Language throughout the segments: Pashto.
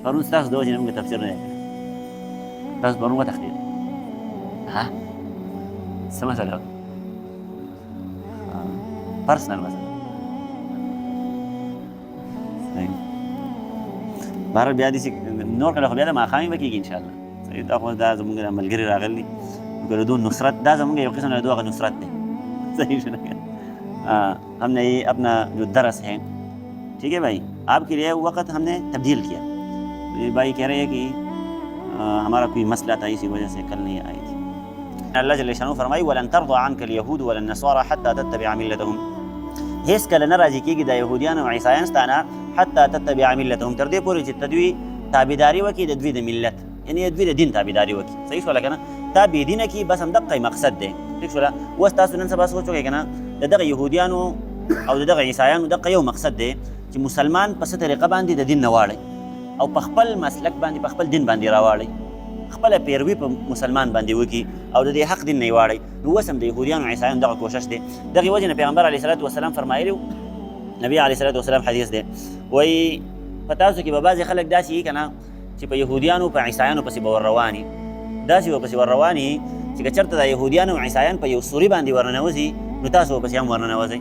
پرون ستاسو د وجې نه موږ تفسیر نه دی کړی تاسو پرون وتښتېد ها څه مسله وه پرسنل مسله صحیح بهرحال بیا داسې نور کله خو بیا د ماښامې به کېږي انشاءالله صحیح دا خو دا زموږ د ملګري راغلي دي دو نصرت دا زموږ یو قسم د دو نصرت دی صحیح شو ہم نے یہ اپنا جو درس ہے ٹھیک ہے بھائی آپ کے لیے وقت ہم نے تبدیل کیا بھائی کہہ رہے ہیں کہ ہمارا کوئی مسئلہ تھا اسی وجہ سے کل نہیں آئی تھی اللہ جل شانہ فرمائی وَلَن تَرْضَ عَنْكَ الْيَهُودُ وَلَا النَّصَارَى حَتَّى تَتَّبِعَ مِلَّتَهُم هیڅ کله نه راضي کېږي د یهودیانو او عیسایانو ستانه حتی تتبع ملتهم تر دې پورې چې ته دوی تابعداري وکړي د دوی د ملت یعنې د دوی د دین تابعداري وکړي صحیح شوله که نه تا بېدینه کړي بس همدقه مقصد دی ټیک شوله اوس تاسو نن سبا سوچ وکړئ که نه د دغه یهودیانو او د دغه عیسایانو دغه یو مقصد دی چې مسلمان په څه طریقه باندې د دین نه واړئ او په خپل مسلک باندې په خپل دین باندې راواړئ خپله پیروي په مسلمان باندې وکړي او د دې حق دین نه یې واړئ نو اوس هم د یهودیانو او عیسایانو دغه کوشش دی دغې وجې نه پیغمبر علیه صلات وسلام فرمایلي وو نبي علیه صلات وسلام حدیث دی وایي په تاسو کې به بعضې خلک داسې وي که نه چې په یهودیانو په عیسایانو پسې به ور روان وي داسې به پسې ور روان وي چې که چېرته د یهودیانو او عیسایان په یو سوري باندې ورننوځي نو تاسو به پسې هم ورننوځئ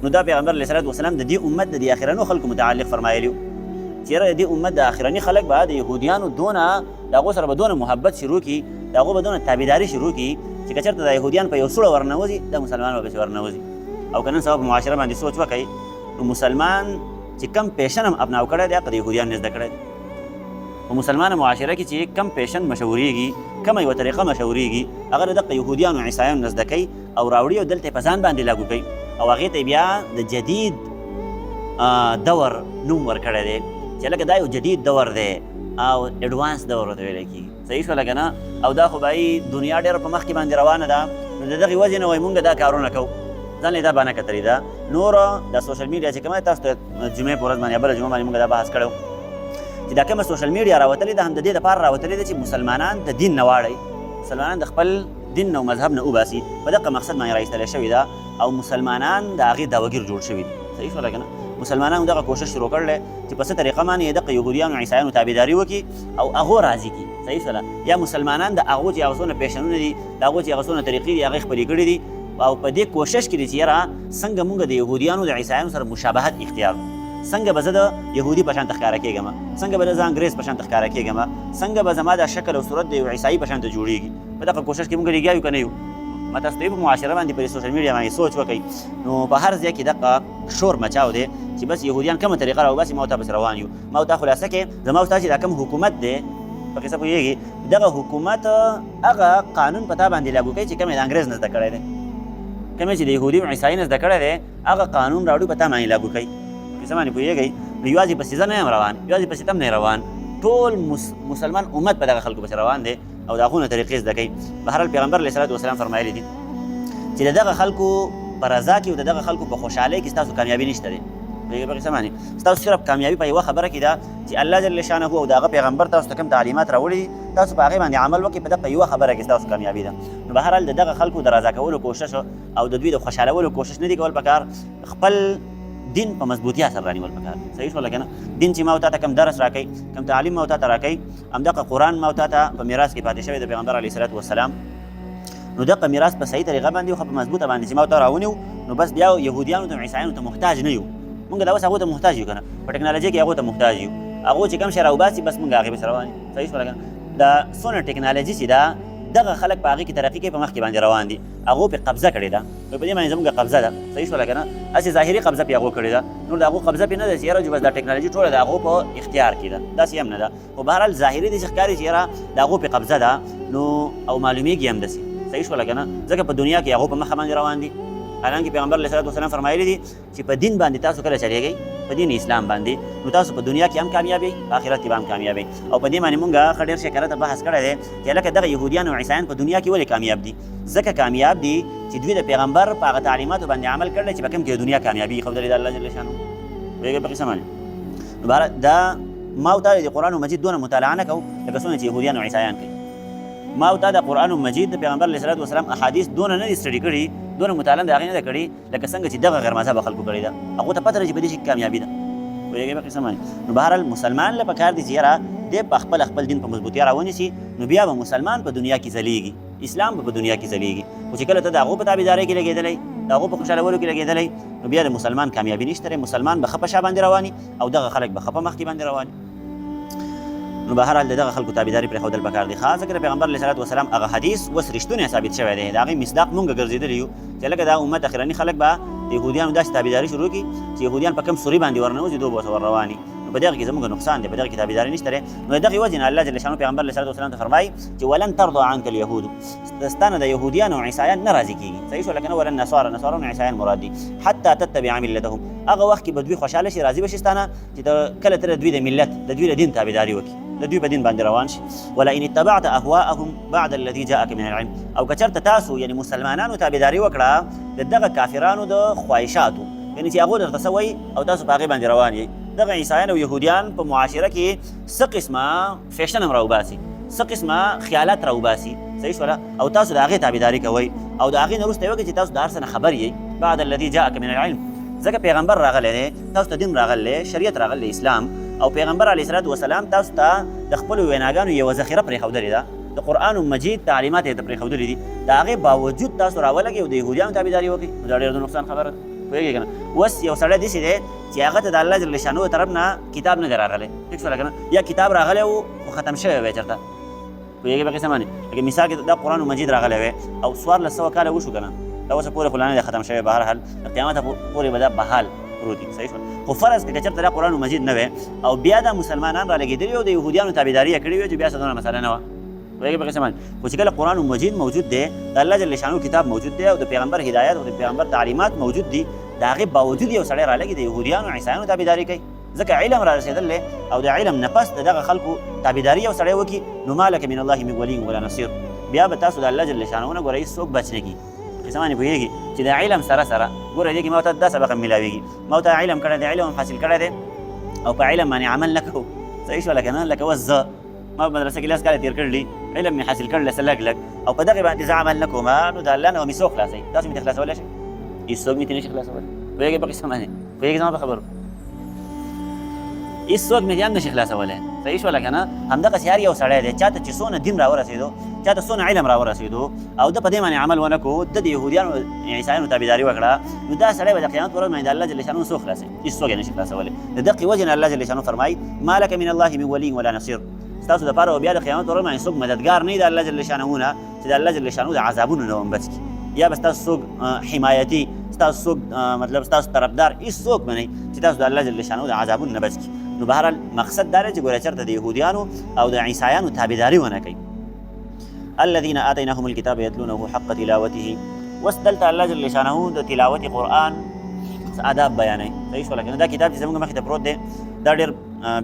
نو دا پیغمبر علیه صلات وسلام د دې امت د دې اخرنو خلکو متعلق فرمایلي وو چې یاره د دې امت د اخرني خلک به د یهودیانو دونه د هغو سره به دونه محبت شروع کړي د هغو به دونه تابعداري شروع کړي چې که چېرته د یهودیان په یو سوړه ورننوځي دا مسلمان به پسې ورننوځي او که نن سبا په معاشره باندې سوچ وکړئ نو مسلمان چې کم پیشن هم اپناو کړی دی هغه د یهودیانو نه زده کړی دی په مسلمانه معاشره کې چې کم پیشن مشهورېږي کومه یوه طریقه مشهورېږي هغه د دغه یهودیانو او عیسایانو نه زده کوي او راوړي او دلته یې په ځان باندې لاګو کوي او هغې ته بیا د جدید دور نوم ورکړی دی چې لکه دا یو جدید دور دی او اډوانس دور ورته ویلی کېږي صحیح شوله که نه او دا خو به دنیا ډېره په مخکې باندې روانه ده نو د دغې وجې نه وایي مونږ دا کارونه کوو ځان دا بانه کتلې ده نوره د سوشل میډیا چې کومه تاسو ته جمعې په ورځ باندې یا بله جمعه باندې مونږ دا بحث کړی چې دا کومه سوشل میډیا راوتلې ده هم د دې دپاره راوتلې ده چې مسلمانان د دین نه واړئ مسلمانان د خپل دین او مذهب نه وباسي په دغه مقصد باندې راایستلی شوې ده او مسلمانان د هغې دعوهګیر جوړ شوي دي صحیح شوله که نه مسلمانانو دغه کوشش شروع کړلی چې په څه طریقه باندې یې دغه یهودیانو عیسایانو تابعداري وکړي او هغو راضي کړي صحیح شوله یا مسلمانان د هغو چې هغه څونه پیشنونه دي د هغو چې هغه څونه طریقې دي هغې خپلې کړي دي او په دې کوشش کې دي چې یاره څنګه مونږ د یهودیانو د عیسایانو سره مشابهت اختیار څنګه به زه د یهودي په شانته ښکاره کېږم څنګه به زه انګریز په شانته ښکاره کېږم څنګه به زما دا شکل او صورت د یو عیسایي په شانته جوړېږي په دغه کوشش کې مونږ لګیا یو که نه یو ما تاسو ته په معاشره باندې په سوشل میډیا باندې سوچ وکئ نو په هر ځای کې دغه شور مچاو دی چې بس یهودیان کومه طریقه راوباسي ما ورته پسې روان یو ما ورته خلاصه کې زما او ستا چې دا کوم حکومت دی په قصه پوهېږي دغه حکومت هغه قانون په تا باندې لاګو کوي چې کوم یې د انګریز نه زده کړی دی کوم چې د یهودي او عیسایي نه زده کړی دی هغه قانون راوړي په تا باندې لاګو کوي په قصه باندې پوهېږئ نو یوازې پسې زه نه یم روان یوازې پسې تم نه روان ټول مسلمان امت په دغه خلکو پسې روان دی او د هغو نه طریقې زده کوي بهرحال پیغمبر علیه صلات وسلام فرمایلی دي چې د دغه خلکو په رضا کې او د دغه خلکو په خوشحالۍ کې ستاسو کامیابي نشته دی په قصه باندې ستاسو صرف کامیابي په یوه خبره کې ده چې الله جل شانه او د هغه پیغمبر تاسو ته کوم تعلیمات راوړي دي تاسو په هغې باندې عمل وکړئ په دغه یوه خبره کې ستاسو کامیابي ده نو بهرحال د دغه خلکو د رضا کولو کوشش او د دوی د خوشحالولو کوشش نه دی کول پکار خپل دین په مضبوطیا سره رانیول پکار صحیح شوله که نه دین چې ما ورته کوم درس راکوي کوم تعلیم ما ورته راکوي همدغه قرآن ما ورته په میراث کې پاتې شوی د پیغمبر علیه صلات وسلام نو دغه میراث په صحیح طریقه باندې خو په مضبوطه باندې چې ما ورته راونیو نو بس بیا یهودیانو ته عیسایانو ته محتاج نه یو مونږ دا اوس هغو ته محتاج یو که نه په ټکنالوژۍ کې هغو ته محتاج یو هغو چې کوم شی راوباسي بس مونږ هغې پسې روان یو صحیح شوله که نه دا څونه ټکنالوژي چې ده دغه خلک په هغې کې ترقي کوي په مخکې باندې روان دي هغو پرې قبضه کړې ده نو په دې باندې زموږ قبضه ده صحیح شوله که نه هسې ظاهري قبضه پرې هغو کړې ده نور د هغو قبضه پرې نه ده چې یاره بس دا ټکنالوژي ټوله د هغو په اختیار کې ده داسې هم نه ده خو بهرحال ظاهري داسې ښکاري چې یاره د هغو پرې قبضه ده نو او معلومیږي هم داسې صحیح شوله که نه ځکه په دنیا کې هغو په مخه باندې روان دي حالانکه پیغمبر علیه صلات وسلام فرمایلی دي چې په دین باندې تاسو کله چلېږئ په دین اسلام باندې نو تاسو په دنیا کې هم کامیابئ په آخرت کې به هم کامیابئ او په دې باندې مونږ ښه ډېر شکرته بحث کړی دی چې لکه دغه یهودیان او عیسایان په دنیا کې ولې کامیاب دي ځکه کامیاب دي چې دوی د پیغمبر په هغه تعلیماتو باندې عمل کړی چې په کوم کې د دنیا کامیابي ښودلې ده الله جل شانه پوهېږئ په قصه باندې نو دا ما ورته د قرآن مجید دونه مطالعه نه کوو لکه څونه چې یهودیان او عیسایان کوي ما ورته د قرآن مجید د پیغمبر علیه صلات وسلام احادیث دونه نه دي سټډي کړي دونه مطالعه د هغې نه ده کړې لکه څنګه چې دغه غیر مذهبه خلکو کړې ده هغو ته پته ده چې په دې شي کامیابي ده پوهېږئ په قصه باندې. نو بهرحال مسلمان له پکار دي چې یاره دی په خپل دین په مضبوطیا راونیسي، نو بیا به مسلمان په دنیا کې ځلیږي، اسلام به په دنیا کې ځلیږي. خو چې کله ته د هغو په تابعدارۍ کې لګېدلی، د هغو په خوشحالولو کې لګېدلی، نو بیا د مسلمان کامیابي نشته. مسلمان به ښه په شا باندې رواني او دغه خلک به ښه په مخکې باندې رواني. نو بهرحال د دغه خلکو تابعداري پرېښودل پکار دي. خاص ځکه د پیغمبر علیه صلات وسلام هغه حدیث اوس رښتونی ثابت شوی دی، د هغې مصداق مونږ ګرځېدلي یو چې لکه دا امت اخرني خلک به د یهودیانو داسې تابعداري شروع کړي چې یهودیان په کوم سوري باندې ورننوځي دوی به ورته ور رواني. نو په دغه کې زموږ نقصان دی، په دغه کې تابعداري نشته دی. نو د دغې وجې نه الله جل شانو پیغمبر علیه صلات وسلام ته فرمایي چې ولن ترضى عنک اليهود، ستا نه د یهودیان او عیسایان نه راضي کېږي. صحیح شو؟ لکه نه ولن نصارى او عیسایان مراد دي. حتی تتبع ملتهم، هغه وخت کې به دوی خوشحاله شي، راضي به شي ستا نه چې کله ته د دوی د ملت د دوی د دین تابعداري وکړي، د دوی په دین باندې روان شي. ولئن اتبعت اهواءهم بعد الذي جاءك من العلم، او که چېرته تاسو یعنې مسلمانانو تابعداري وکړه د دغه کافرانو د خواهشاتو، یعنې چې هغو درته څه وایي او تاسو په هغې باندې روان یئ. دغه عیسایان او یهودیان په معاشره کې څه قسمه فیشن هم راوباسي، څه قسمه خیالات راوباسي. صحیح شوله؟ او تاسو د هغې تابعداري کوئ او د هغې نه وروسته یې وکړئ چې تاسو د هر څه نه خبر یئ. بعد الذي جاءك من العلم، ځکه پیغمبر راغلی دی، تاسو ته دین راغلی، شریعت راغلی اسلام، او پیغمبر علیه الصلاة والسلام تاسو ته د خپلو ویناګانو یوه ذخیره پرېښودلې ده، د قرآن مجید تعلیمات یې ته پرېښودلي دي. د هغې باوجود تاسو راولګئ او د یهودیانو تابعداري وکړئ، نو دا ډېر د نقصان خبره ده. پوهېږئ که نه؟ اوس یو سړی داسې دی چې هغه ته د الله جل شانو طرف نه کتاب نه دی راغلی، ټیک شوله که نه؟ یا کتاب راغلی و خو ختم شوی وی چېرته، پوهېږئ په قصه باندې؟ لکه مثال کې دا قرآن مجید راغلی وی او 1400 کاله وشو که نه، دا اوسه پورې خو لا نه دی ختم شوی. بهرحال د قیامته پورې به دا بحال پروت وي. صحیح شوه؟ خو فرض کړه که چېرته دا قرآن مجید نه وی او بیا دا مسلمانان رالګېدلي او د یهودیانو تابعداري یې کړې وي چې بیا څه دونه مسله نه وه. پوهېږئ په قصه باندې؟ خو چې کله قرآن مجید موجود دی، د الله جل شانو کتاب موجود دی او د پیغمبر هدایت او د پیغمبر تعلیمات موجود دي، د هغې باوجود یو سړی رالګي د یهودیانو او عیسایانو تابعداري کوي، ځکه علم را رسېدلی او د علم نه پس د دغه خلکو تابعداري یو سړی وکړي، نو ما لک من الله من ولي ولا نصير، بیا به تاسو د الله جل شانو نه ګوره هېڅوک بچ نه کړي. قصه باندې پوهېږي چې د علم سره سره ګوره دې کې ما ته دا سبق هم میلاویږي، ما ته علم کړی دی، علم هم حاصل کړی دی او په علم باندې عمل نه کوو. صحیح شوله که نه؟ لکه اوس زه ما په مدرسه کې لس کاله تېر کړي، علم مې حاصل کړی څه لږ لږ او په دغې باندې زه عمل نه کوم، نو د الله نه به مې څوک خلاصوي؟ تاسو مې ترې خلاصولی شئ؟ هېڅوک مې ترې نشي خلاصولی. پوهېږئ په قصه باندې؟ پوهېږئ زما په خبرو؟ هېڅوک مې هم نشي خلاصولی. صحیح شوله که نه؟ همدغسې هر یو سړی دی چاته چې څونه دین راورسېدو، چاته څونه علم راورسېدو او ده په دې باندې عمل ونه کړو، د یهودیانو عیسایانو تابعداري وکړه، نو دا سړی به د قیامت په ورځ باندې د الله جل شانو څوک خلاصوي؟ هېڅوک یې نشي خلاصولی. د دقې وجې نه الله جل شانو فرمایي ما لک من الله من ولي ولا نصير، ستاسو دپاره به بیا د قیامت په ورځ باندې څوک مددګار نه وي د الله جل شانه نه چې د الله جل شانو د عذابونو نه بچ کړي، یا به ستاسو څوک حمایتي، ستاسو څوک مطلب ستاسو طرفدار هېڅوک به نه وي چې تاسو د الله جل شانو د عذابونو نه بچ کړي. نو بهرحال مقصد دا دی چې ګوره چېرته د یهودیانو او د عیسایانو تابعداري ونه کوي. الذين آتيناهم الكتاب يتلونه حق تلاوته، اوس دلته الله جل شانه د تلاوت قرآن آداب بیانوي. صحیح شوله که نه؟ دا کتاب چې زموږ مخې ته پروت دی دا ډېر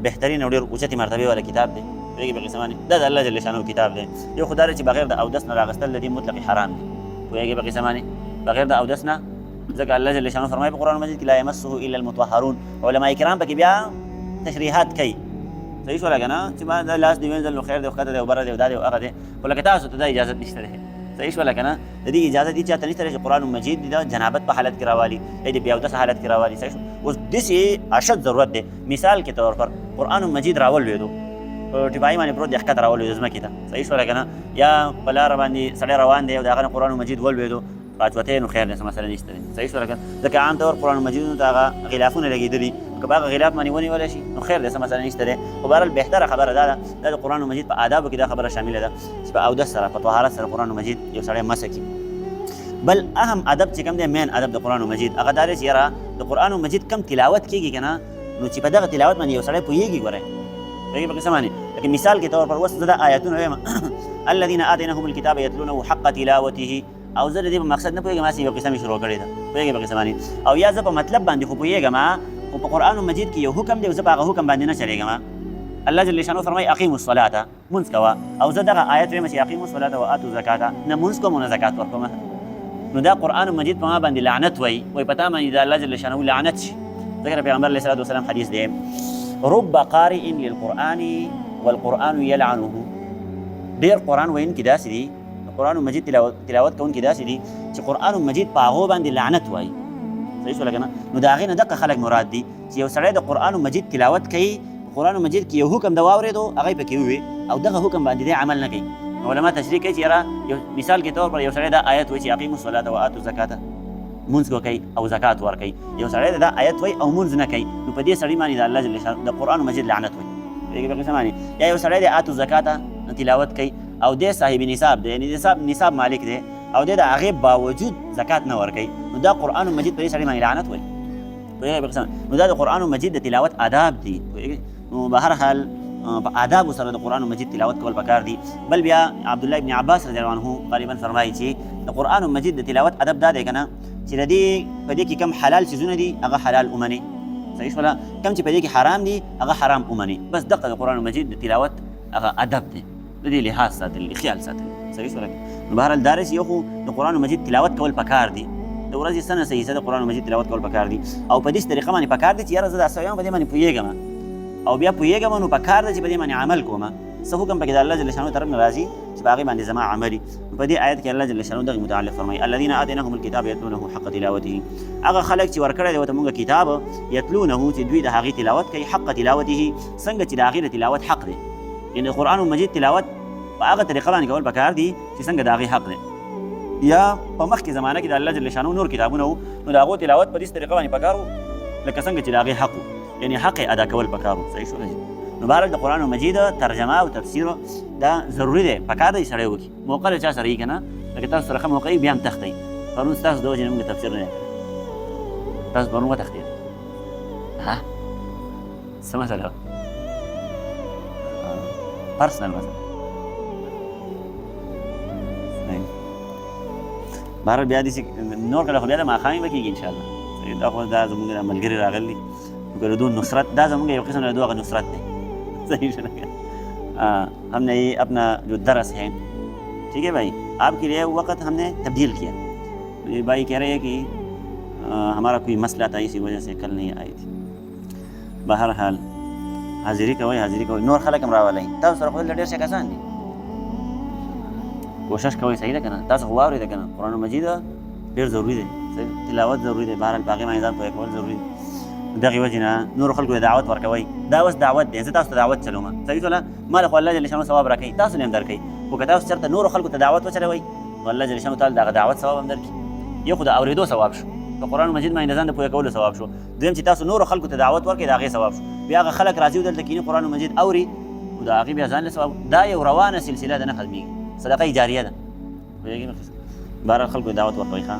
بهترین او ډېر اوچتې مرتبې والا کتاب دی. پوهېږئ په قصه باندې؟ دا د الله جل شانه کتاب دی. یو خو دا دی چې بغیر د اودس نه راغستل د دې مطلق حرام دی. پوهېږئ په قصه باندې؟ بغیر د اودس نه، ځکه الله جل شانه فرمایي په قرآن مجید کې لا یمسه الا المطهرون، علما کرام پکې بیا تشریحات کوي. صحیح شوله که نه؟ چې ما دا لاس دې وینځل نو خیر دی او ښکته دی او بره دی او دا دی او هغه دی، خو لکه تاسو ته دا اجازت نشته دی. صحیح شوله که نه؟ د دې اجازت هېڅ چاته نشته دی چې قرآن مجید د جنابت په حالت کې راوالي یا د بې اودسه حالت کې راوالي. صحیح شو؟ اوس داسې اشد ضرورت دی. مثال کے طور پر قرآن مجید راولوېدو په ټپایي باندې پروت دی، ښکته راولوېدو ځمکې ته. صحیح شوله که نه؟ یا په لاره باندې سړی روان دی او د هغه نه قرآن مجید ولوېدو راچوتی، نو خیر دی، څه مسله نشته دی. صحیح شوله که نه؟ ځکه عام طور قرآن مجیدونو ته هغه غلافونه لګېدلي، که په هغه غلاف باندې ونیولی شي نو خیر دی، څه مسله نشته دی. خو بهرحال بهتره خبره دا ده، دا د قرآن مجید په آدابو کې دا خبره شامله ده چې په اودس سره په طهارت سره قرآن مجید یو سړی مسح کړي. بل اهم ادب چې کوم دی، مین ادب د قرآن مجید هغه دا دی چې یاره د قرآن مجید کم تلاوت کېږي که نه، نو چې په دغه تلاوت باندې یو سړی پوهېږي. ګورئ پوهېږئ په قصه باندې؟ لکه مثال کے طور پر اوس زه دا آیتونه وایم الذین آتیناهم الکتاب یتلونه حق تلاوته، او زه د دې په مقصد نه پوهېږم، هسې یو قصه مې شروع کړې ده. پوهېږئ په قصه باندې؟ او یا زه په مطلب باندې خو پوهېږم، خو په قرآن مجید کې یو حکم دی او زه په هغه حکم باندې نه چلېږم. الله جل شانو فرمایي اقیموا الصلاة، مونځ کوه، او زه دغه آیت وایم چې اقیموا الصلاة وآتوا الزکاة، نه مونځ کوم او نه زکات ورکوم، نو دا قرآن مجید په ما باندې لعنت وایي په تا باندې د الله جل شانو لعنت شي. ځکه پیغمبر علیه الصلاة والسلام حدیث دی رب قارئ للقرآن والقرآن یلعنه، ډېر قرآن ویونکي داسې دي، قرآن مجید تلاوت کوونکي داسې دي چې قرآن مجید په هغو باندې لعنت وایي. صحیح شو لکنه. نو دا غینه دغه خلک مراد دي چې یو سړی د قران مجید تلاوت کوي، قران مجید کې یو حکم د واورېدو هغه پکې وي او دغه حکم باندې دی عمل نه کوي. علماء تشریح کوي چې یاره یو مثال کې طور پر یو سړی دا آیت وایي چې اقیموا الصلاة وآتوا الزکاة، مونځ کوي او زکات ورکوي. یو سړی دا آیت وایي او مونځ نه کوي، نو په دې سړي باندې د الله جل شانه د قران مجید لعنت وایي. دغه څه معنی؟ یا یو سړی د آتوا الزکاة تلاوت کوي او د صاحب نصاب دی، یعنی نصاب مالک دی او د هغه باوجود زکات نه ورکوي، نو دا قران مجید په دې سړي باندې لعنت وایي. نو دا د قران مجید د تلاوت آداب دي. نو به هر حال په آداب سره د قران مجید تلاوت کول پکار دي. بل بیا عبد الله ابن عباس رضی الله عنه غالبا فرمایي چې د قران مجید د تلاوت ادب دا دی کنه چې د دې په دې کې کم حلال چیزونه دي هغه حلال اومني، صحیح ولا کم چې په دې کې حرام دي هغه حرام اومني. بس دغه د قران مجید د تلاوت هغه ادب دی، د دې لحاظ ساتل، خیال ساتل، صحیح ولا. نو بهر حال دارس یو خو د قران مجید تلاوت کول پکار دي، د ورځې سنه صحیح د قران مجید تلاوت کول پکار دي او په دې طریقه باندې پکار دي چې یاره زه د اسویان په دې باندې پوهیږم او بیا پوهیږم نو پکار دی چې په دې باندې عمل کوم. څه حکم پکې د الله جل شانه طرف نه راځي چې په هغې باندې زما عملي. په دې آیت کې الله جل شانه دغه متعلق فرمایي الذین آتیناهم الکتاب یتلونه حق تلاوته، هغه خلک چې ورکړی دی ورته مونږ کتاب یتلونه چې دوی د هغې تلاوت کوي حق تلاوته، څنګه چې د هغې د تلاوت حق دی. یعنې قرآن مجید تلاوت په هغه طریقه باندې کول پکار دي چې څنګه د هغې حق دی. یا په مخکې زمانه کې د الله جل شانه نور کتابونه وو، نو د هغو تلاوت په دې طریقه باندې پکار وو لکه څنګه چې د هغې حق وو، یعنی حق ادا کول پکار وو. صحیح شو. نو بهرحال د قرآن مجید ترجمه او تفسیر دا ضروري دی، پکار دی سړی وکړي. موقع له چا سره وي که نه، لکه تاسو سره ښه موقع وي بیا هم تښتئ. پرون ستاسو د وجې نه موږ تفسیر نه دی کړی، تاسو پرون وتښتېد. څه مسله وه؟ پرسنل مسله. بهرحال بیا داسې نور کله خو بیا د ماښامې به کېږي انشاءالله. دا خو دا زموږ د ملګري راغلي کہ دو نصرت دا زمونږ یو قسم دو نصرت ہے. صحیح شو ہم نے یہ اپنا جو درس ہے ٹھیک ہے بھائی آپ کے لیے وقت ہم نے تبدیل کیا. یہ بھائی کہہ رہے ہیں کہ ہمارا کوئی مسئلہ تھا اسی وجہ سے کل نہیں آئی تھی. بہرحال حاضری کوئی نور خلق ہم راوالي تاسو سره خپل ډېر څه کسان دي کوشش کوئ صحیح ده کنه. تاسو واورئ ده کنه قرآن مجید ډېر ضروري دی، تلاوت ضروري دی، بهرحال په هغې باندې ځان پوهه کول ضروري دی. دغې وجې نه نورو خلکو ته دعوت ورکوئ. دا اوس دعوت دی، زه تاسو ته دعوت چلوم صحیح شوله. ما له خو الله جل شانه ثواب راکوي، تاسو له هم درکوي. خو که تاسو چېرته نورو خلکو ته دعوت وچلوئ نو الله جل شانه تعالی د هغه دعوت ثواب هم درکړي. یو خو د اورېدو ثواب شو، په قرآن مجید باندې د ځان د پوهه کولو ثواب شو. دویم چې تاسو نورو خلکو ته دعوت ورکړئ د هغې ثواب شو. بیا هغه خلک راځي دلته کښېني قرآن مجید اوري نو د هغې بیا ځان له ثواب. دا یو روانه سلسله ده، نه ختمېږي، صدقه جاریه ده. بهرحال خلکو دعوت ورکوئ ښه.